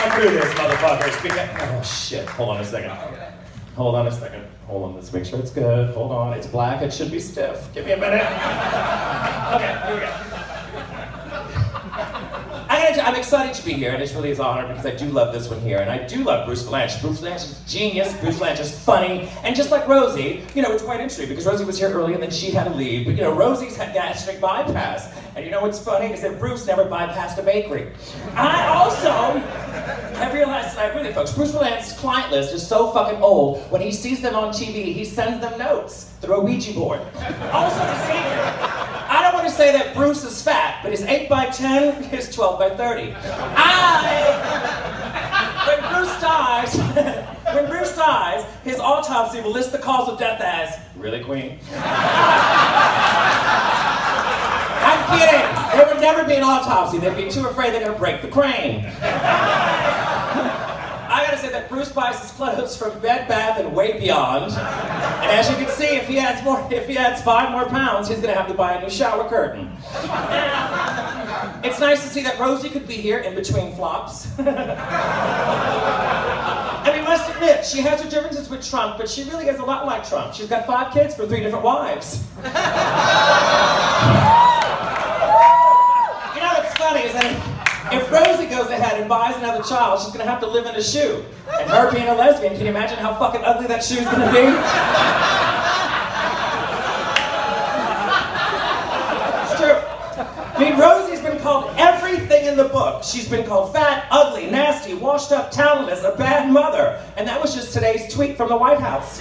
down through this, motherfuckers. Oh, shit. Hold on a second. Hold on a second. Hold on, let's make sure it's good. Hold on, it's black, it should be stiff. Give me a minute. Okay, here we go. I'm excited to be here, and it really is an honor because I do love this one here, and I do love Bruce Valanche. Bruce Valanche is genius, Bruce Valanche is funny, and just like Rosie, you know, it's quite interesting because Rosie was here early and then she had to leave, but you know, Rosie's had gastric bypass, and you know what's funny is that Bruce never bypassed a bakery. I also have realized tonight, really folks, Bruce Valanche's client list is so fucking old, when he sees them on TV, he sends them notes through a Ouija board. Also the secret. I don't want to say that Bruce is fat, but his 8x10 is 12x30. When Bruce dies, his autopsy will list the cause of death as, really, Queen? I'm kidding. There would never be an autopsy. They'd be too afraid they're going to break the crane. I gotta say that Bruce buys his clothes from Bed Bath and Way Beyond. And as you can see, if he adds 5 more pounds, he's gonna have to buy a new shower curtain. It's nice to see that Rosie could be here in between flops. And we must admit, she has her differences with Trump, but she really is a lot like Trump. She's got 5 kids from 3 different wives. You know what's funny is that if Rosie goes ahead and buys another child, she's gonna have to live in a shoe. And her being a lesbian, can you imagine how fucking ugly that shoe's gonna be? It's true. I mean, Rosie's been called everything in the book. She's been called fat, ugly, nasty, washed up, talentless, a bad mother. And that was just today's tweet from the White House.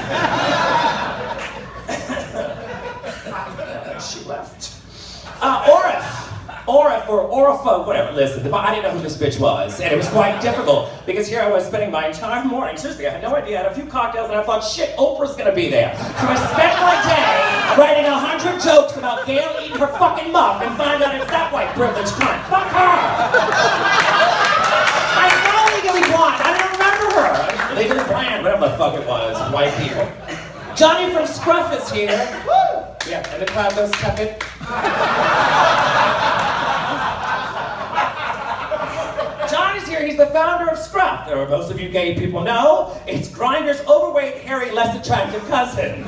She left. Orif or Orifo, whatever, listen, I didn't know who this bitch was, and it was quite difficult, because here I was spending my entire morning, seriously, I had no idea, I had a few cocktails, and I thought, shit, Oprah's gonna be there. So I spent my day writing 100 jokes about Gail eating her fucking muff, and find out it's that white privilege cunt. Fuck her! I saw Legally Blonde, I didn't remember her. Legally Bland, whatever the fuck it was, white people. Johnny from Scruff is here. Woo! Yeah, and the crowd goes, tuck it. Johnny's here, he's the founder of Scruff. Or most of you gay people know, it's Grindr's overweight, hairy, less attractive cousin.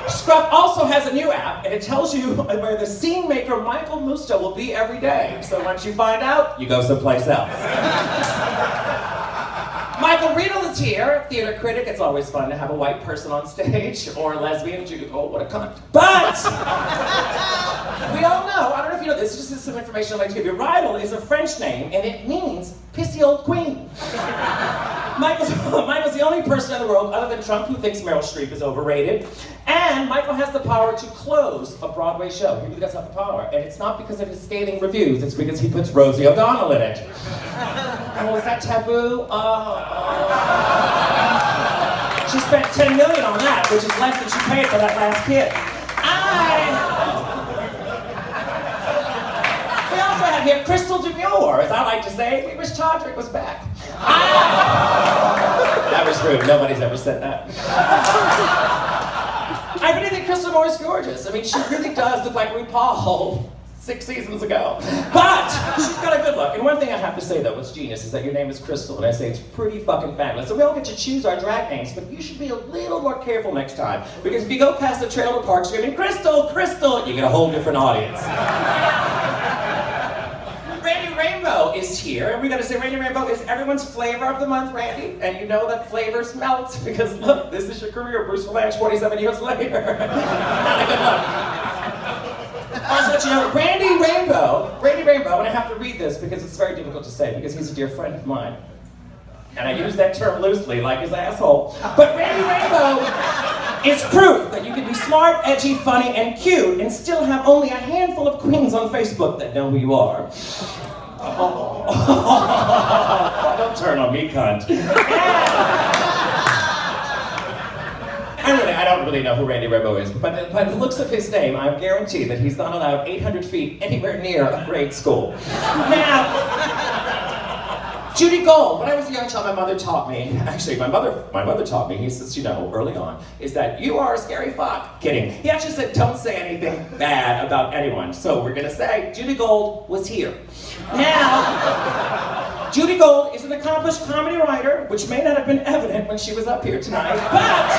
Scruff also has a new app, and it tells you where the scene maker Michael Musto will be every day. So once you find out, you go someplace else. Michael Riedel is here, theater critic. It's always fun to have a white person on stage, or a lesbian. Judy, oh, what a cunt. But we all know, I don't know if you know this, this is some information I'd like to give you. Riedel is a French name, and it means pissy old queen. Michael's the only person in the world, other than Trump, who thinks Meryl Streep is overrated. And Michael has the power to close a Broadway show. He really does have the power. And it's not because of his scathing reviews, it's because he puts Rosie O'Donnell in it. Oh, is that taboo? She spent $10 million on that, which is less than she paid for that last kid. We also have here Crystal Demure, as I like to say. We wish Todrick was back. That was rude. Nobody's ever said that. I really think Crystal Demure is gorgeous. I mean, she really does look like RuPaul 6 seasons ago. But she's got a good look. And one thing I have to say, though, what's genius is that your name is Crystal, and I say it's pretty fucking fabulous. So we all get to choose our drag names, but you should be a little more careful next time. Because if you go past the trailer park screaming, Crystal, Crystal, you get a whole different audience. Randy Rainbow is here, and we gotta say Randy Rainbow is everyone's flavor of the month, Randy. And you know that flavors melt, because look, this is your career, Bruce Valanche, 47 years later. Not a good look. Also, let you know, Randy Rainbow, and I have to read this because it's very difficult to say because he's a dear friend of mine. And I use that term loosely, like his asshole. But Randy Rainbow is proof that you can be smart, edgy, funny, and cute and still have only a handful of queens on Facebook that know who you are. Oh. Don't turn on me, cunt. I don't really know who Randy Rainbow is, but by the looks of his name, I guarantee that he's not allowed 800 feet anywhere near a grade school. Now, Judy Gold, when I was a young child, my mother taught me, actually my mother taught me, he says, you know, early on, is that you are a scary fuck. Kidding. He actually said, don't say anything bad about anyone. So we're gonna say, Judy Gold was here. Now, Judy Gold is an accomplished comedy writer, which may not have been evident when she was up here tonight, but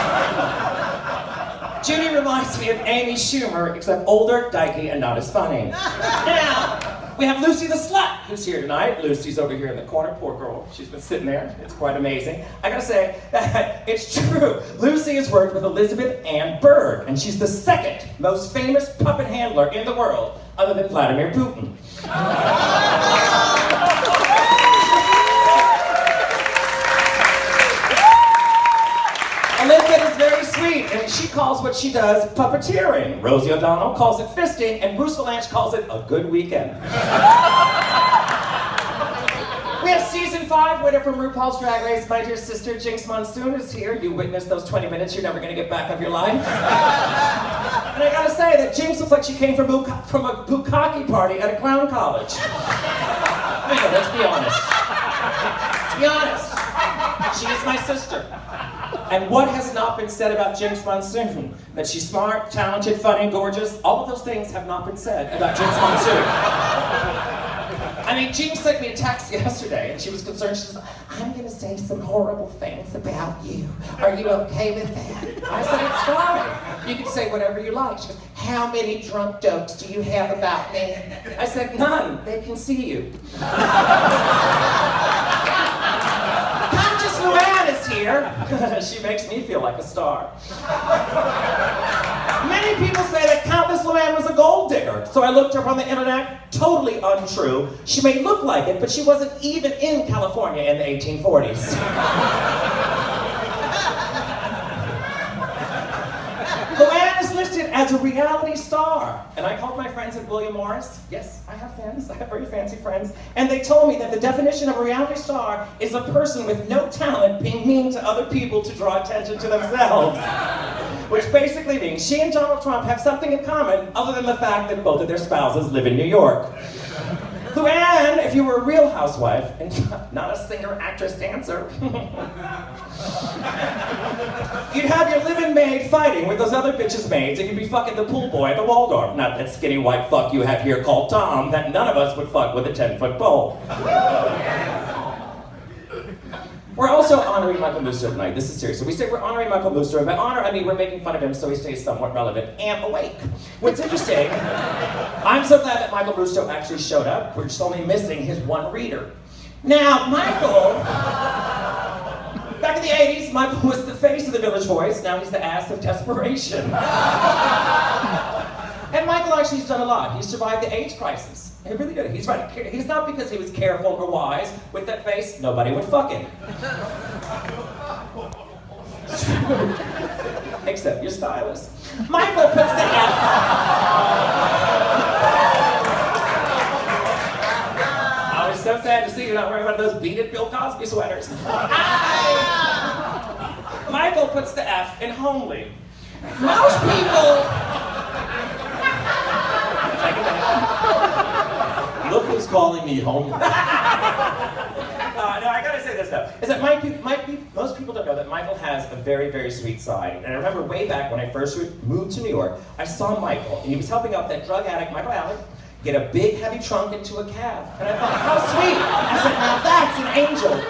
Judy reminds me of Amy Schumer, except older, dykey, and not as funny. Now, we have Lucy the Slut, who's here tonight. Lucy's over here in the corner, poor girl. She's been sitting there. It's quite amazing. I gotta say that it's true. Lucy has worked with Elizabeth Ann Berg, and she's the second most famous puppet handler in the world, other than Vladimir Putin. Elizabeth is very sweet, and she calls what she does puppeteering. Rosie O'Donnell calls it fisting, and Bruce Valanche calls it a good weekend. We have season 5 winner from RuPaul's Drag Race. My dear sister, Jinx Monsoon, is here. You witnessed those 20 minutes you're never going to get back of your life. And I gotta say that Jinx looks like she came from a bukkake party at a clown college. Anyway, let's be honest. Let's be honest. She is my sister. And what has not been said about Jinx Monsoon? That she's smart, talented, funny, gorgeous. All of those things have not been said about Jinx Monsoon. I mean, Jinx sent me a text yesterday, and she was concerned. She said, I'm going to say some horrible things about you. Are you okay with that? I said, it's fine. You can say whatever you like. She goes, how many drunk jokes do you have about me? I said, none. They can see you. Luann is here. She makes me feel like a star. Many people say that Countess Luann was a gold digger, so I looked her up on the internet. Totally untrue. She may look like it, but she wasn't even in California in the 1840s. Luann is listed as a reality star, and I called my friends at William Morris. Yes, I have friends. I have very fancy friends. And they told me that the definition of a reality star is a person with no talent being mean to other people to draw attention to themselves. Which basically means she and Donald Trump have something in common other than the fact that both of their spouses live in New York. Luann, if you were a real housewife, and not a singer, actress, dancer, you'd have your living maid fighting with those other bitches' maids, and you'd be fucking the pool boy at the Waldorf. Not that skinny white fuck you have here called Tom, that none of us would fuck with a 10-foot pole. We're also honoring Michael Musto tonight. This is serious. So we say we're honoring Michael Musto, and by honor, I mean we're making fun of him so he stays somewhat relevant and awake. What's interesting, I'm so glad that Michael Musto actually showed up. We're just only missing his one reader. Now, Michael, back in the 80s, Michael was the face of the Village Voice. Now he's the ass of desperation. And Michael actually has done a lot. He survived the AIDS crisis. He really did. He's right. He's not because he was careful or wise. With that face, nobody would fuck him. Except your stylist. Michael puts the F. I was so sad to see you're not wearing one of those beaded Bill Cosby sweaters. Michael puts the F in homely. Most people... Look who's calling me home. No, I gotta say this though, is that most people don't know that Michael has a very, very sweet side. And I remember way back when I first moved to New York, I saw Michael, and he was helping out that drug addict, Michael Alec, get a big, heavy trunk into a cab. And I thought, how sweet. I said, now that's an angel.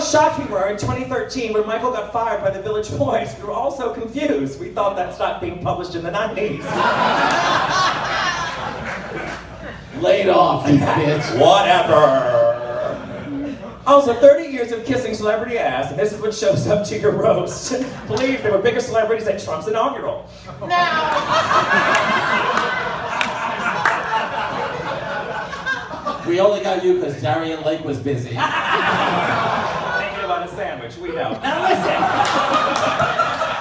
Shocked we were in 2013 when Michael got fired by the Village Voice. We were all so confused. We thought that stopped being published in the 90s. Laid off, you bitch. Whatever. Also, 30 years of kissing celebrity ass, and this is what shows up to your roast. Believe there were bigger celebrities at Trump's inaugural. Now. We only got you because Darian Lake was busy. A sandwich, we know. Now listen,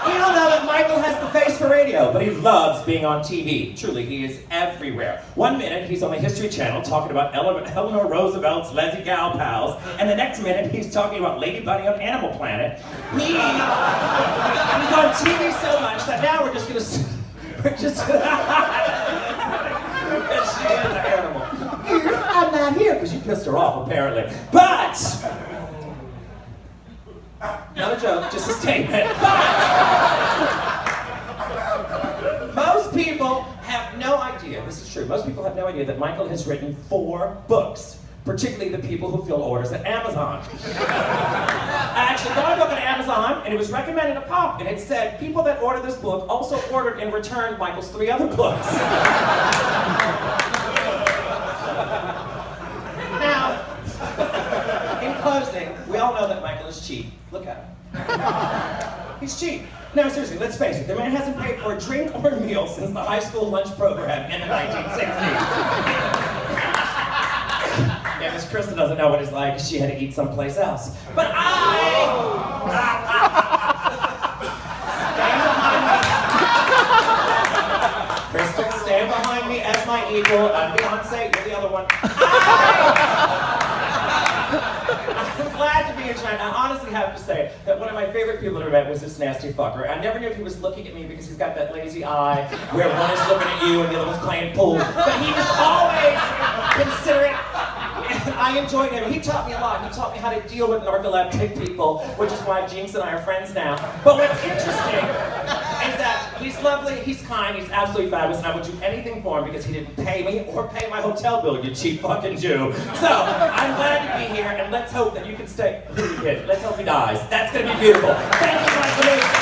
we all know that Michael has the face for radio, but he loves being on TV. Truly, he is everywhere. One minute, he's on the History Channel talking about Eleanor Roosevelt's Leslie Gal pals, and the next minute, he's talking about Lady Bunny on Animal Planet. He's on TV so much that now we're just gonna because she is an animal. I'm not here because you pissed her off, apparently. But Not a joke, just a statement. Most people have no idea, this is true, most people have no idea that Michael has written 4 books. Particularly the people who fill orders at Amazon. I actually got a book at Amazon, and it was recommended to Pop, and it said, people that order this book also ordered in return Michael's 3 other books. Now, in closing, we all know that Michael is cheap. Look at him. He's cheap. No, seriously, let's face it, the man hasn't paid for a drink or a meal since the high school lunch program in the 1960s. Yeah, Miss Krista doesn't know what it's like because she had to eat someplace else. But Krista, stand behind me as my equal. I'm Beyonce, you're the other one. I'm glad to be in China. I honestly have to say that one of my favorite people to met was this nasty fucker. I never knew if he was looking at me because he's got that lazy eye where one is looking at you and the other one's playing pool. But he was always considerate. I enjoyed him. He taught me a lot. He taught me how to deal with narcoleptic people, which is why Jinx and I are friends now. But what's interesting is that he's lovely, he's kind, he's absolutely fabulous, and I would do anything for him because he didn't pay me or pay my hotel bill, you cheap fucking Jew. So, I'm glad to be here, and let's hope that you can stay. Let's hope he dies. That's gonna be beautiful. Thank you, Michael.